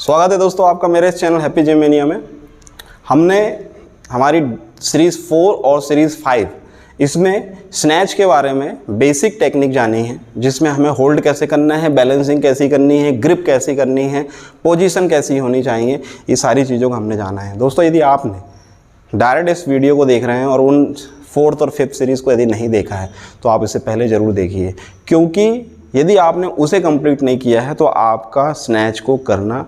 स्वागत है दोस्तों आपका मेरे इस चैनल हैप्पी जिम मैनिया में। हमने हमारी सीरीज़ 4 और सीरीज़ 5 इसमें स्नैच के बारे में बेसिक टेक्निक जानी है, जिसमें हमें होल्ड कैसे करना है, बैलेंसिंग कैसी करनी है, ग्रिप कैसी करनी है, पोजीशन कैसी होनी चाहिए, ये सारी चीज़ों को हमने जाना है। दोस्तों यदि आपने डायरेक्ट इस वीडियो को देख रहे हैं और उन 4th और 5th सीरीज़ को यदि नहीं देखा है तो आप इसे पहले ज़रूर देखिए, क्योंकि यदि आपने उसे कंप्लीट नहीं किया है तो आपका स्नैच को करना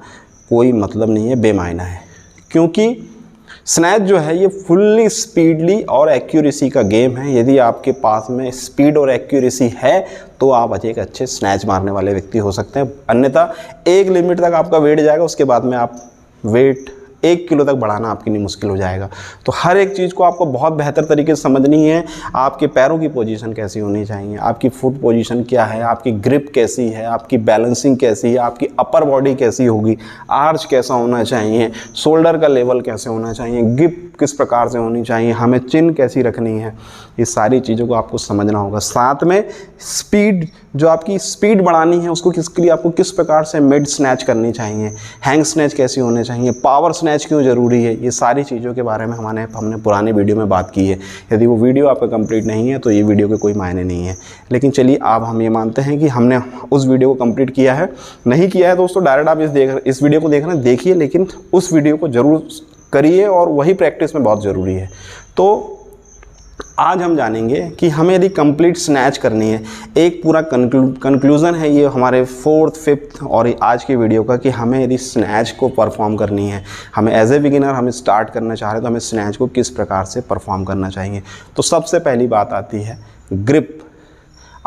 कोई मतलब नहीं है, बेमायना है। क्योंकि स्नैच जो है ये फुल्ली स्पीडली और एक्यूरेसी का गेम है। यदि आपके पास में स्पीड और एक्यूरेसी है तो आप एक अच्छे स्नैच मारने वाले व्यक्ति हो सकते हैं, अन्यथा एक लिमिट तक आपका वेट जाएगा, उसके बाद में आप वेट 1 किलो तक बढ़ाना आपके लिए मुश्किल हो जाएगा। तो हर एक चीज़ को आपको बहुत बेहतर तरीके से समझनी है। आपके पैरों की पोजीशन कैसी होनी चाहिए, आपकी फुट पोजीशन क्या है, आपकी ग्रिप कैसी है, आपकी बैलेंसिंग कैसी है, आपकी अपर बॉडी कैसी होगी, आर्च कैसा होना चाहिए, शोल्डर का लेवल कैसे होना चाहिए, ग्रिप किस प्रकार से होनी चाहिए, हमें चिन कैसी रखनी है, ये सारी चीज़ों को आपको समझना होगा। साथ में स्पीड, जो आपकी स्पीड बढ़ानी है उसको किसके लिए आपको किस प्रकार से मिड स्नैच करनी चाहिए, हैंग स्नैच कैसी होने चाहिए, पावर स्नैच क्यों ज़रूरी है, ये सारी चीज़ों के बारे में हमने पुरानी वीडियो में बात की है। यदि वो वीडियो आपका कंप्लीट नहीं है तो ये वीडियो के कोई मायने नहीं है। लेकिन चलिए अब हम ये मानते हैं कि हमने उस वीडियो को कंप्लीट किया है। नहीं किया है दोस्तों, डायरेक्ट आप इस वीडियो को देखना देखिए, लेकिन उस वीडियो को ज़रूर करिए और वही प्रैक्टिस में बहुत ज़रूरी है। तो आज हम जानेंगे कि हमें यदि कंप्लीट स्नैच करनी है, एक पूरा कंक्लूज़न है ये हमारे 4th, 5th और आज की वीडियो का, कि हमें यदि स्नैच को परफॉर्म करनी है, हमें एज ए बिगिनर हमें स्टार्ट करना चाह रहे हैं तो हमें स्नैच को किस प्रकार से परफॉर्म करना चाहिए। तो सबसे पहली बात आती है ग्रिप।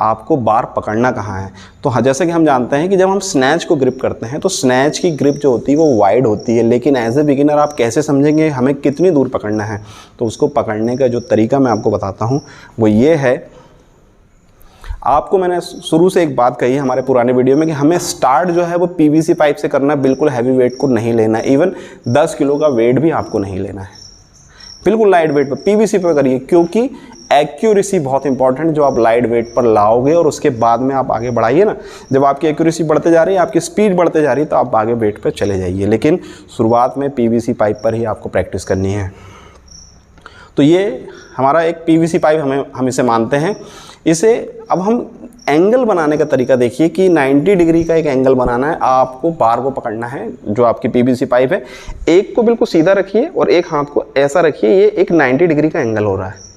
आपको बार पकड़ना कहाँ है। तो जैसे कि हम जानते हैं कि जब हम स्नैच को ग्रिप करते हैं तो स्नैच की ग्रिप जो होती है वो वाइड होती है, लेकिन एज ए बिगिनर आप कैसे समझेंगे हमें कितनी दूर पकड़ना है। तो उसको पकड़ने का जो तरीका मैं आपको बताता हूँ वो ये है। आपको मैंने शुरू से एक बात कही है हमारे पुराने वीडियो में कि हमें स्टार्ट जो है वो पीवीसी पाइप से करना, बिल्कुल हैवी वेट को नहीं लेना है। इवन 10 किलो का वेट भी आपको नहीं लेना है, बिल्कुल लाइट वेट पर पीवीसी पर करिए, क्योंकि एक्यूरेसी बहुत इंपॉर्टेंट। जो आप लाइट वेट पर लाओगे और उसके बाद में आप आगे बढ़ाइए ना, जब आपकी एक्यूरेसी बढ़ते जा रही है, आपकी स्पीड बढ़ते जा रही है, तो आप आगे वेट पर चले जाइए। लेकिन शुरुआत में पीवीसी पाइप पर ही आपको प्रैक्टिस करनी है। तो ये हमारा एक पीवीसी पाइप हम इसे मानते हैं। इसे अब हम एंगल बनाने का तरीका देखिए कि 90 डिग्री का एक एंगल बनाना है। आपको बार को पकड़ना है, जो आपकी पीवीसी पाइप है, एक को बिल्कुल सीधा रखिए और एक हाथ को ऐसा रखिए। ये एक 90 डिग्री का एंगल हो रहा है,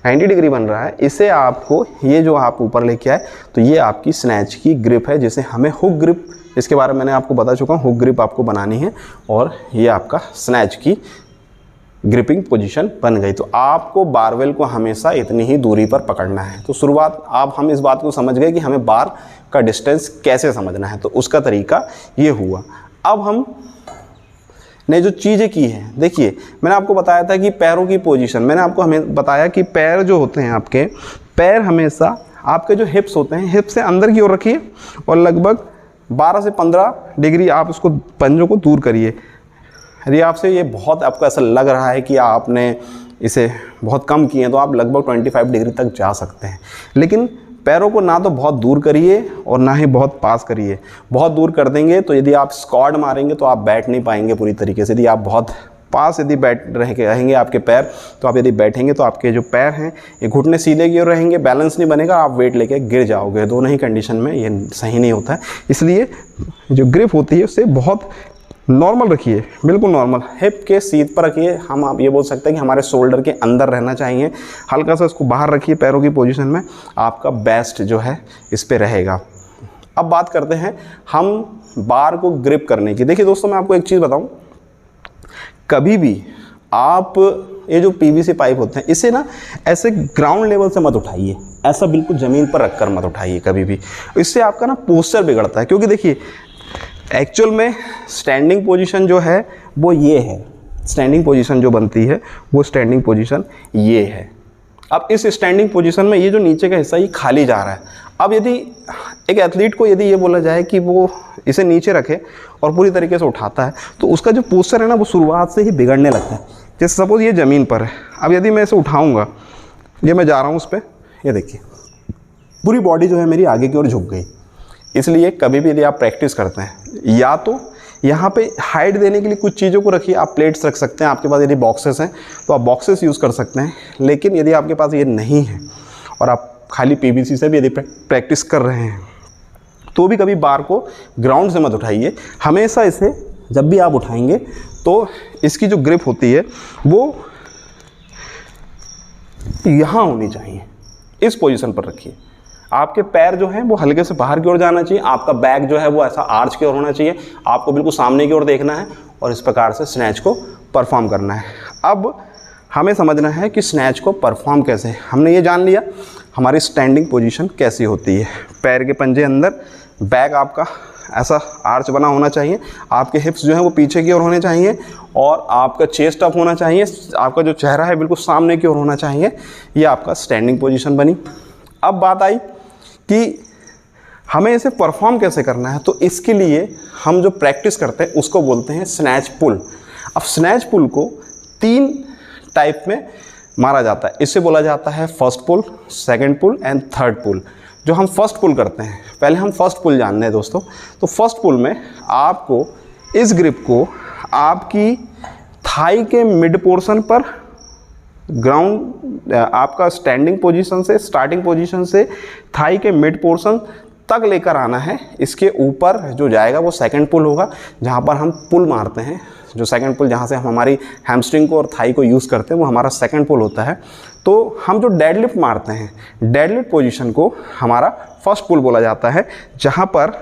90 डिग्री बन रहा है। इसे आपको, ये जो आप ऊपर लेके आए, तो ये आपकी स्नैच की ग्रिप है, जिसे हमें हुक ग्रिप, इसके बारे में मैंने आपको बता चुका हूँ, हुक ग्रिप आपको बनानी है। और ये आपका स्नैच की ग्रिपिंग पोजीशन बन गई। तो आपको बारवेल को हमेशा इतनी ही दूरी पर पकड़ना है। तो शुरुआत आप हम इस बात को समझ गए कि हमें बार का डिस्टेंस कैसे समझना है, तो उसका तरीका ये हुआ। अब हम ने जो चीज़ें की हैं, देखिए मैंने आपको बताया था कि पैरों की पोजीशन, मैंने आपको हमें बताया कि पैर जो होते हैं आपके, पैर हमेशा आपके जो हिप्स होते हैं, हिप्स से अंदर की ओर रखिए और लगभग 12 से 15 डिग्री आप उसको, पंजों को दूर करिए। यदि आपसे ये बहुत आपको ऐसा लग रहा है कि आपने इसे बहुत कम किए हैं तो आप लगभग 25 डिग्री तक जा सकते हैं। लेकिन पैरों को ना तो बहुत दूर करिए और ना ही बहुत पास करिए। बहुत दूर कर देंगे तो यदि आप स्क्वाड मारेंगे तो आप बैठ नहीं पाएंगे पूरी तरीके से। यदि आप बहुत पास यदि रहेंगे आपके पैर, तो आप यदि बैठेंगे तो आपके जो पैर हैं ये घुटने सीधे की ओर रहेंगे, बैलेंस नहीं बनेगा, आप वेट लेके गिर जाओगे। दोनों ही कंडीशन में ये सही नहीं होता है। इसलिए जो ग्रिप होती है उससे बहुत नॉर्मल रखिए, बिल्कुल नॉर्मल। हिप के सीध पर रखिए। हम आप ये बोल सकते हैं कि हमारे शोल्डर के अंदर रहना चाहिए। हल्का सा इसको बाहर रखिए पैरों की पोजीशन में, आपका बेस्ट जो है इस पे रहेगा। अब बात करते हैं हम बार को ग्रिप करने की। देखिए दोस्तों, मैं आपको एक चीज़ बताऊं, कभी भी आप ये जो पीवीसी पाइप होते हैं इसे ना ऐसे ग्राउंड लेवल से मत उठाइए, ऐसा बिल्कुल ज़मीन पर रखकर मत उठाइए कभी भी। इससे आपका ना पोस्चर बिगड़ता है। क्योंकि देखिए एक्चुअल में स्टैंडिंग पोजीशन जो है वो ये है, स्टैंडिंग पोजीशन जो बनती है वो स्टैंडिंग पोजीशन ये है। अब इस स्टैंडिंग पोजीशन में ये जो नीचे का हिस्सा ये खाली जा रहा है। अब यदि एक एथलीट को यदि ये बोला जाए कि वो इसे नीचे रखे और पूरी तरीके से उठाता है तो उसका जो पोस्चर है ना वो शुरुआत से ही बिगड़ने लगता है। जैसे सपोज ये ज़मीन पर है, अब यदि मैं इसे उठाऊँगा, ये मैं जा रहा हूँ उस पर, ये देखिए पूरी बॉडी जो है मेरी आगे की ओर झुक गई। इसलिए कभी भी यदि आप प्रैक्टिस करते हैं, या तो यहाँ पे हाइट देने के लिए कुछ चीज़ों को रखिए। आप प्लेट्स रख सकते हैं, आपके पास यदि बॉक्सेस हैं तो आप बॉक्सेस यूज़ कर सकते हैं। लेकिन यदि आपके पास ये नहीं है और आप खाली पीवीसी से भी यदि प्रैक्टिस कर रहे हैं तो भी कभी बार को ग्राउंड से मत उठाइए। हमेशा इसे जब भी आप उठाएंगे तो इसकी जो ग्रिप होती है वो यहाँ होनी चाहिए, इस पोजीशन पर रखिए। आपके पैर जो हैं वो हल्के से बाहर की ओर जाना चाहिए, आपका बैक जो है वो ऐसा आर्च की ओर होना चाहिए, आपको बिल्कुल सामने की ओर देखना है और इस प्रकार से स्नैच को परफॉर्म करना है। अब हमें समझना है कि स्नैच को परफॉर्म कैसे। हमने ये जान लिया हमारी स्टैंडिंग पोजीशन कैसी होती है। पैर के पंजे अंदर, बैक आपका ऐसा आर्च बना होना चाहिए, आपके हिप्स जो हैं वो पीछे की ओर होने चाहिए और आपका चेस्ट अप होना चाहिए, आपका जो चेहरा है बिल्कुल सामने की ओर होना चाहिए। ये आपका स्टैंडिंग पोजीशन बनी। अब बात आई कि हमें इसे परफॉर्म कैसे करना है, तो इसके लिए हम जो प्रैक्टिस करते हैं उसको बोलते हैं स्नैच पुल। अब स्नैच पुल को 3 टाइप में मारा जाता है। इससे बोला जाता है first pull, second pull and third pull. जो हम फर्स्ट पुल करते हैं, पहले हम फर्स्ट पुल जानते हैं दोस्तों। तो फर्स्ट पुल में आपको इस ग्रिप को आपकी थाई के मिड पोर्शन पर ग्राउंड, आपका स्टैंडिंग पोजीशन से, स्टार्टिंग पोजीशन से थाई के मिड पोर्शन तक लेकर आना है। इसके ऊपर जो जाएगा वो सेकंड पुल होगा, जहाँ पर हम पुल मारते हैं। जो सेकंड पुल जहाँ से हम हमारी हैमस्ट्रिंग को और थाई को यूज़ करते हैं वो हमारा सेकंड पुल होता है। तो हम जो डेडलिफ्ट मारते हैं, डेडलिफ्ट पोजीशन को हमारा फर्स्ट पुल बोला जाता है, जहाँ पर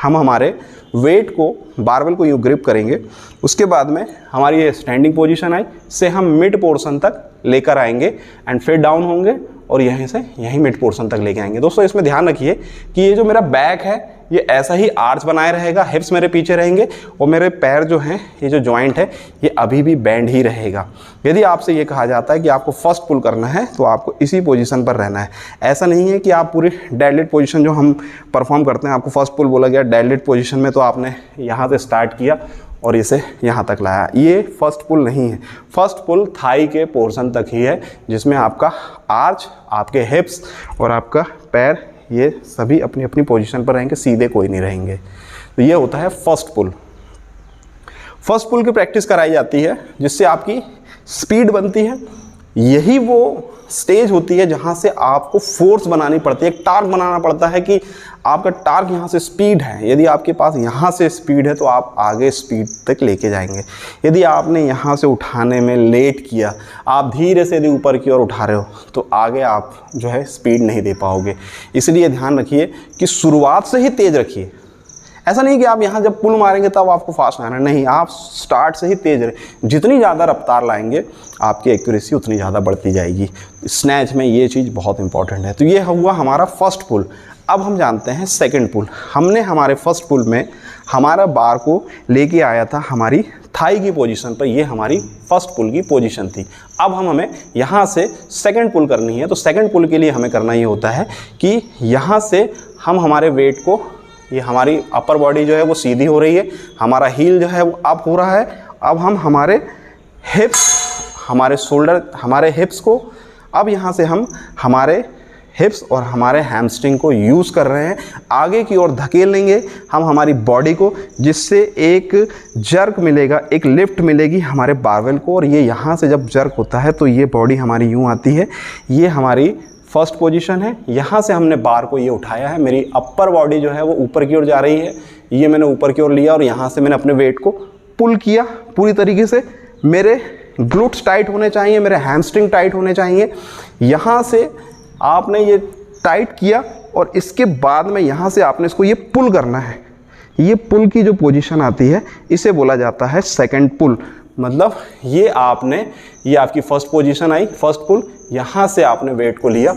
हम हमारे वेट को, बारबेल को यूँ ग्रिप करेंगे। उसके बाद में हमारी ये स्टैंडिंग पोजीशन आई से हम मिड पोर्शन तक लेकर आएंगे एंड फिर डाउन होंगे और यहीं से यहीं मिड पोर्शन तक लेके आएंगे। दोस्तों इसमें ध्यान रखिए कि ये जो मेरा बैक है ये ऐसा ही आर्च बनाए रहेगा, हिप्स मेरे पीछे रहेंगे और मेरे पैर जो हैं, ये जो जॉइंट है ये अभी भी बैंड ही रहेगा। यदि आपसे ये कहा जाता है कि आपको फर्स्ट पुल करना है तो आपको इसी पोजीशन पर रहना है। ऐसा नहीं है कि आप पूरी डेडलिफ्ट पोजीशन जो हम परफॉर्म करते हैं, आपको फर्स्ट पुल बोला गया डेडलिफ्ट पोजीशन में, तो आपने यहाँ से स्टार्ट किया और इसे यहाँ तक लाया। ये फर्स्ट पुल नहीं है। फर्स्ट पुल थाई के पोर्शन तक ही है, जिसमें आपका आर्च, आपके हिप्स और आपका पैर ये सभी अपनी अपनी पोजीशन पर रहेंगे, सीधे कोई नहीं रहेंगे। तो ये होता है फर्स्ट पुल। फर्स्ट पुल की प्रैक्टिस कराई जाती है जिससे आपकी स्पीड बनती है। यही वो स्टेज होती है जहाँ से आपको फोर्स बनानी पड़ती है, एक टार्क बनाना पड़ता है कि आपका टार्क यहाँ से स्पीड है। यदि आपके पास यहाँ से स्पीड है तो आप आगे स्पीड तक लेके जाएंगे। यदि आपने यहाँ से उठाने में लेट किया, आप धीरे से यदि ऊपर की ओर उठा रहे हो तो आगे आप जो है स्पीड नहीं दे पाओगे। इसलिए ध्यान रखिए कि शुरुआत से ही तेज़ रखिए। ऐसा नहीं कि आप यहाँ जब पुल मारेंगे तब आपको फास्ट आना, नहीं, आप स्टार्ट से ही तेज़ रहे। जितनी ज़्यादा रफ्तार लाएंगे आपकी एक्यूरेसी उतनी ज़्यादा बढ़ती जाएगी। स्नैच में ये चीज़ बहुत इंपॉर्टेंट है। तो ये हुआ हमारा फर्स्ट पुल। अब हम जानते हैं सेकंड पुल। हमने हमारे फर्स्ट पुल में हमारा बार को लेके आया था हमारी थाई की पोजीशन पर, ये हमारी फर्स्ट पुल की पोजीशन थी। अब हमें यहाँ से सेकंड पुल करनी है। तो सेकंड पुल के लिए हमें करना ये होता है कि यहाँ से हम हमारे वेट को, ये हमारी अपर बॉडी जो है वो सीधी हो रही है, हमारा हील जो है वो अप हो रहा है। अब हम हमारे हिप्स, हमारे शोल्डर, हमारे हिप्स को, अब यहाँ से हम हमारे हिप्स और हमारे हैमस्ट्रिंग को यूज़ कर रहे हैं, आगे की ओर धकेल लेंगे हम हमारी बॉडी को, जिससे एक जर्क मिलेगा, एक लिफ्ट मिलेगी हमारे बारबेल को। और ये यहाँ से जब जर्क होता है तो ये बॉडी हमारी यूँ आती है। ये हमारी फर्स्ट पोजीशन है। यहाँ से हमने बार को ये उठाया है, मेरी अपर बॉडी जो है वो ऊपर की ओर जा रही है, ये मैंने ऊपर की ओर लिया और यहाँ से मैंने अपने वेट को पुल किया पूरी तरीके से। मेरे ग्लूट्स टाइट होने चाहिए, मेरे हैमस्ट्रिंग टाइट होने चाहिए। यहाँ से आपने ये टाइट किया और इसके बाद में यहाँ से आपने इसको ये पुल करना है। ये पुल की जो पोजीशन आती है इसे बोला जाता है सेकंड पुल। मतलब ये आपकी फर्स्ट पोजीशन आई, फर्स्ट पुल, यहाँ से आपने वेट को लिया,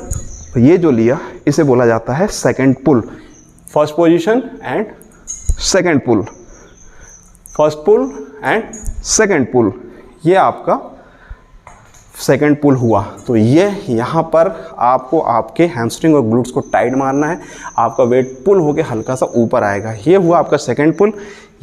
ये जो लिया इसे बोला जाता है second pull. First position and second pull, first pull and second pull, ये आपका सेकंड पुल हुआ। तो ये यहाँ पर आपको आपके हैमस्ट्रिंग और ग्लूट्स को टाइट मारना है, आपका वेट पुल होके हल्का सा ऊपर आएगा। ये हुआ आपका सेकंड पुल।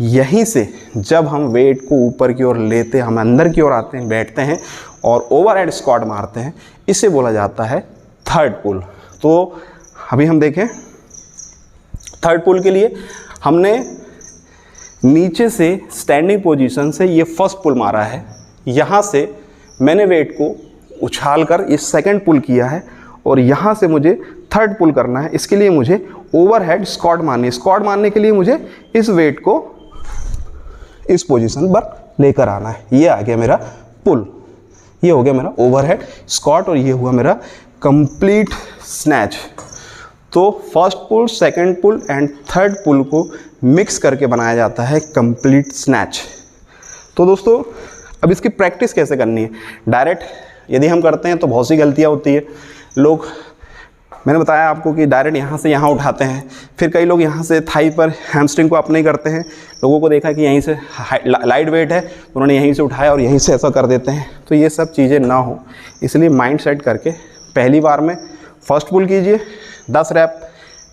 यहीं से जब हम वेट को ऊपर की ओर लेते हैं, हम अंदर की ओर आते हैं, बैठते हैं और ओवरहेड स्क्वाट मारते हैं, इसे बोला जाता है थर्ड पुल। तो अभी हम देखें थर्ड पुल के लिए हमने नीचे से स्टैंडिंग पोजीशन से ये फर्स्ट पुल मारा है, यहाँ से मैंने वेट को उछाल कर इस सेकंड पुल किया है और यहाँ से मुझे थर्ड पुल करना है। इसके लिए मुझे ओवरहेड स्क्वाट मारनी है। स्क्वाट मारने के लिए मुझे इस वेट को इस पोजीशन पर लेकर आना है। ये आ गया मेरा पुल, ये हो गया मेरा ओवरहेड स्क्वाट और ये हुआ मेरा कंप्लीट स्नैच। तो first pull, second pull and third pull को मिक्स करके बनाया जाता है कंप्लीट स्नैच। तो दोस्तों अब इसकी प्रैक्टिस कैसे करनी है? डायरेक्ट यदि हम करते हैं तो बहुत सी गलतियां होती है। लोग, मैंने बताया आपको कि डायरेक्ट यहाँ से यहाँ उठाते हैं, फिर कई लोग यहाँ से थाई पर हैमस्ट्रिंग को अप नहीं करते हैं। लोगों को देखा कि यहीं से लाइट वेट है तो उन्होंने यहीं से उठाया और यहीं से ऐसा कर देते हैं। तो ये सब चीज़ें ना हो, इसलिए माइंड सेट करके पहली बार में फर्स्ट पुल कीजिए 10 रैप,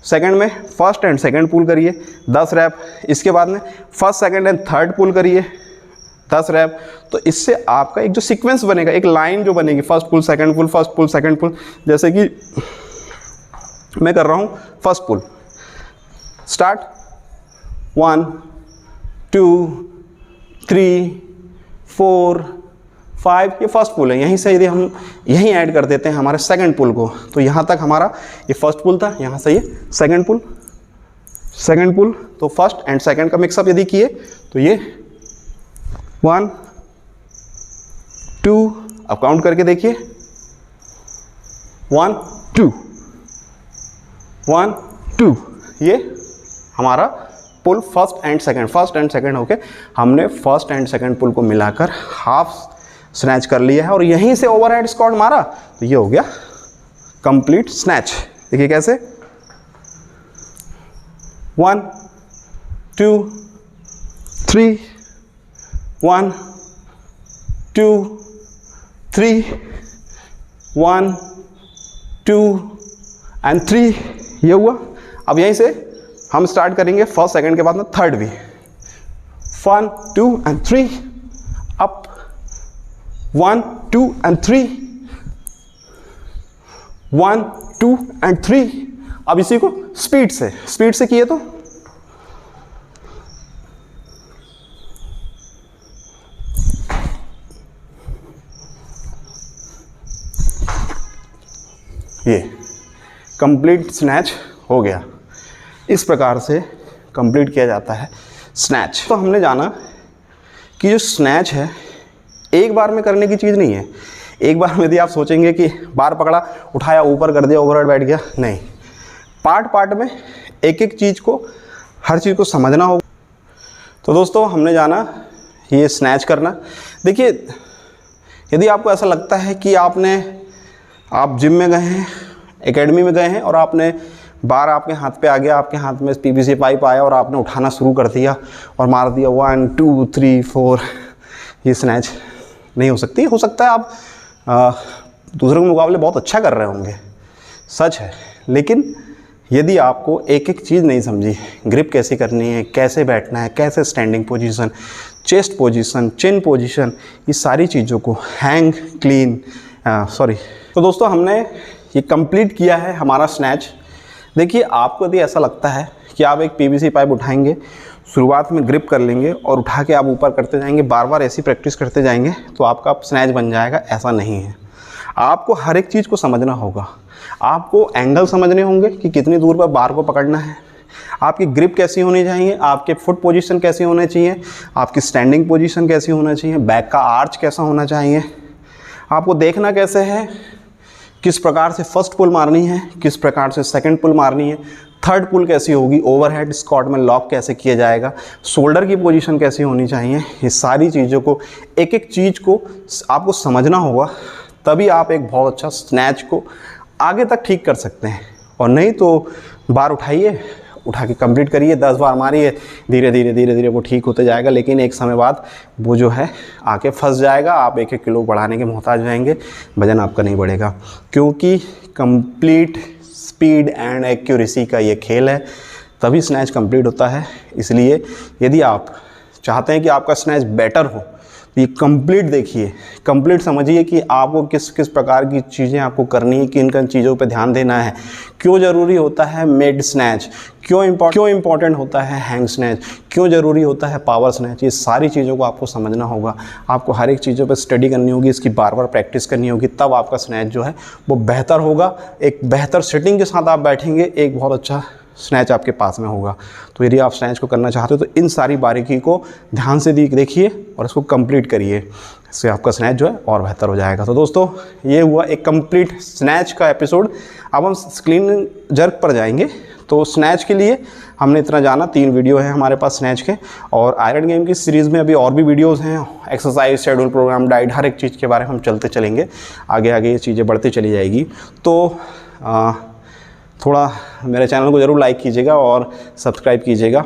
सेकंड में फर्स्ट एंड सेकंड पुल करिए 10 रैप, इसके बाद में first second and third pull करिए 10 रैप। तो इससे आपका एक जो सीक्वेंस बनेगा, एक लाइन जो बनेगी, first pull second pull, first pull second pull. जैसे कि मैं कर रहा हूँ फर्स्ट पुल, स्टार्ट 1 2 3 4 5, ये फर्स्ट पुल है। यहीं से यदि हम यहीं ऐड कर देते हैं हमारे सेकंड पुल को, तो यहाँ तक हमारा ये फर्स्ट पुल था, यहाँ से ये सेकंड पुल, सेकंड पुल। तो फर्स्ट एंड सेकंड का मिक्सअप यदि किए तो ये 1 2, अब काउंट करके देखिए 1 2 1 2, ये हमारा पुल फर्स्ट एंड सेकंड होके हमने फर्स्ट एंड सेकंड पुल को मिलाकर हाफ स्नैच कर लिया है और यहीं से ओवरहेड स्क्वाट मारा तो ये हो गया कंप्लीट स्नैच। देखिए कैसे 1 2 3 1 2 3 1 2 एंड 3, ये हुआ। अब यहीं से हम स्टार्ट करेंगे फर्स्ट सेकंड के बाद में थर्ड भी, 1 2 एंड 3 अप, 1 2 एंड 3 1 2 एंड 3। अब इसी को स्पीड से किए तो ये कंप्लीट स्नैच हो गया। इस प्रकार से कंप्लीट किया जाता है स्नैच। तो हमने जाना कि जो स्नैच है एक बार में करने की चीज़ नहीं है। एक बार में यदि आप सोचेंगे कि बार पकड़ा, उठाया, ऊपर कर दिया, ओवरहेड बैठ गया, नहीं। पार्ट पार्ट में एक एक चीज़ को, हर चीज़ को समझना होगा। तो दोस्तों हमने जाना ये स्नैच करना। देखिए यदि आपको ऐसा लगता है कि आप जिम में गए हैं, एकेडमी में गए हैं और आपने बार आपके हाथ पे आ गया, आपके हाथ में पीवीसी पाइप आया और आपने उठाना शुरू कर दिया और मार दिया 1 2 3 4, ये स्नैच नहीं हो सकती। हो सकता है आप दूसरों के मुकाबले बहुत अच्छा कर रहे होंगे, सच है, लेकिन यदि आपको एक एक चीज़ नहीं समझी, ग्रिप कैसे करनी है, कैसे बैठना है, कैसे स्टैंडिंग पोजीशन, चेस्ट पोजीशन, चिन पोजीशन, ये सारी चीज़ों को हैंग क्लीन तो दोस्तों हमने ये कंप्लीट किया है हमारा स्नैच। देखिए आपको यदि ऐसा लगता है कि आप एक पीवीसी पाइप उठाएंगे, शुरुआत में ग्रिप कर लेंगे और उठा के आप ऊपर करते जाएंगे, बार बार ऐसी प्रैक्टिस करते जाएंगे तो आपका स्नैच बन जाएगा, ऐसा नहीं है। आपको हर एक चीज़ को समझना होगा। आपको एंगल समझने होंगे कि कितनी दूर पर बार को पकड़ना है, आपकी ग्रिप कैसी होनी चाहिए, आपके फुट पोजीशन कैसे होने चाहिए, आपकी स्टैंडिंग पोजीशन कैसी होना चाहिए, बैक का आर्च कैसा होना चाहिए। आपको देखना कैसे है, किस प्रकार से फर्स्ट पुल मारनी है, किस प्रकार से सेकंड पुल मारनी है, थर्ड पुल कैसी होगी, ओवरहेड स्क्वाट में लॉक कैसे किया जाएगा, शोल्डर की पोजीशन कैसी होनी चाहिए। ये सारी चीज़ों को, एक एक चीज़ को आपको समझना होगा, तभी आप एक बहुत अच्छा स्नैच को आगे तक ठीक कर सकते हैं। और नहीं तो बार उठाइए, उठा के कंप्लीट करिए, 10 बार मारिए, धीरे धीरे वो ठीक होते जाएगा, लेकिन एक समय बाद वो जो है आके फंस जाएगा। आप 1-1 किलो बढ़ाने के मोहताज जाएंगे, वजन आपका नहीं बढ़ेगा, क्योंकि कंप्लीट स्पीड एंड एक्यूरेसी का ये खेल है, तभी स्नैच कंप्लीट होता है। इसलिए यदि आप चाहते हैं कि आपका स्नैच बेटर हो, तो ये कंप्लीट देखिए, कंप्लीट समझिए कि आपको किस किस प्रकार की चीज़ें आपको करनी है, किन किन चीज़ों पे ध्यान देना है, क्यों ज़रूरी होता है मिड स्नैच, क्यों इम्पॉर्टेंट होता है हैंग स्नैच, क्यों ज़रूरी होता है पावर स्नैच। ये सारी चीज़ों को आपको समझना होगा, आपको हर एक चीज़ों पे स्टडी करनी होगी, इसकी बार बार प्रैक्टिस करनी होगी, तब आपका स्नैच जो है वो बेहतर होगा। एक बेहतर सेटिंग के साथ आप बैठेंगे, एक बहुत अच्छा स्नैच आपके पास में होगा। तो यदि आप स्नैच को करना चाहते हो तो इन सारी बारीकी को ध्यान से देखिए और इसको कंप्लीट करिए, इससे आपका स्नैच जो है और बेहतर हो जाएगा। तो दोस्तों ये हुआ एक कंप्लीट स्नैच का एपिसोड। अब हम क्लीन जर्क पर जाएंगे। तो स्नैच के लिए हमने इतना जाना, 3 वीडियो हैं हमारे पास स्नैच के, और आयरन गेम की सीरीज़ में अभी और भी वीडियोस हैं, एक्सरसाइज, शेड्यूल, प्रोग्राम, डाइट, हर एक चीज़ के बारे में हम चलते चलेंगे, आगे आगे ये चीज़ें बढ़ती चली जाएगी। तो थोड़ा मेरे चैनल को ज़रूर लाइक कीजिएगा और सब्सक्राइब कीजिएगा।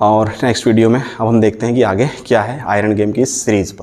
और नेक्स्ट वीडियो में अब हम देखते हैं कि आगे क्या है आयरन गेम की सीरीज़ पर।